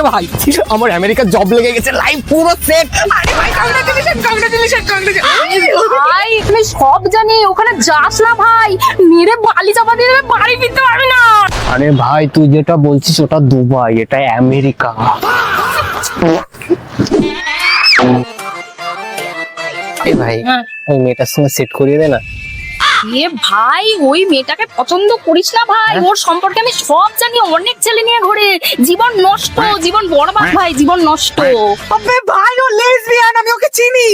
ভাই আমার আমেরিকার জব লেগে গেছে, লাইফ পুরো সেট। আরে ভাই কংগ্রাচুলেশন কংগ্রাচুলেশন কংগ্রাচুলেশন। ভাই আমি সব জানি, ওখানে যাস না ভাই, মেরে বালি চাপা দিয়ে দেবে, বাড়ি ফিরতে পারবি না। আরে ভাই তুই যেটা বলছিস ওটা দুবাই, এটা আমেরিকা। এই ভাই ওই মেয়েটার সঙ্গে সেট করিয়ে দে না। এ ভাই ওই মেয়েটাকে পছন্দ করিস না ভাই, ওর সম্পর্কে আমি সব জানি, অনেক ছেলে নিয়ে ঘোরে, জীবন নষ্ট, জীবন বরবাদ ভাই, জীবন নষ্ট। আবে ভাই ও লেসবিয়ান, আমি ওকে চিনি।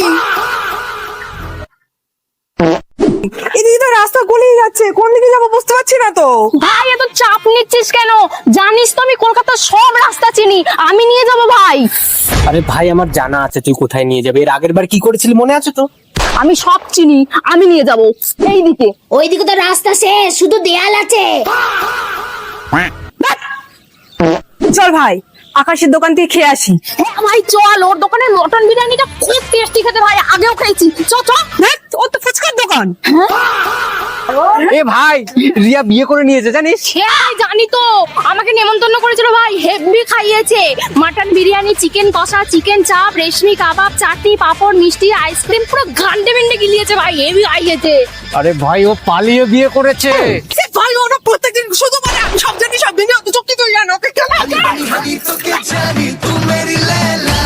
এদিকে তো রাস্তা গলিয়ে যাচ্ছে, কোন দিকে যাবো বুঝতে পারছি না তো। ভাই এত চাপ নিচ্ছিস কেন? জানিস তো আমি কলকাতার সব রাস্তা চিনি, আমি নিয়ে যাব ভাই। আরে ভাই আমার জানা আছে তুই কোথায় নিয়ে যাবে, এর আগের বার কি করেছিলি মনে আছে তো? আমি সব চিনি, আমি নিয়ে যাব এইদিকে। ওইদিকে তো রাস্তা শেষ, শুধু দেয়াল আছে। চল ভাই আকাশের দোকান থেকে খেয়ে আসি। হ্যাঁ ভাই চল, ওর দোকানের মটন বিরিয়ানিটা খুব টেস্টি খেতে ভাই, আগেও খেয়েছি। চ চ। ধ্যাৎ, ও তো ফুচকার দোকান। এ ভাই রিয়া বিয়ে করে নিয়েছে জানিস? হ্যাঁ জানি তো, আমাকে নেমন্তন্ন করেছিল ভাই, হেভি খাইয়েছে। মাটন বিরিয়ানি, চিকেন কষা, চিকেন চাপ, রেশমি কাবাব, চাটনি, পাপড়, মিষ্টি, আইসক্রিম, পুরো গান্ডে বিন্ডে গিলিয়েছে ভাই, হেভি খাইয়েছে। আরে ভাই ও পালিয়ে বিয়ে করেছে। সে ভাই ওরা প্রত্যেকদিন শুধু বলে আমি সব জানি, অত চুক্তি তুই জানো, ওকে কেন? तो क्या जानी तू मेरी लैला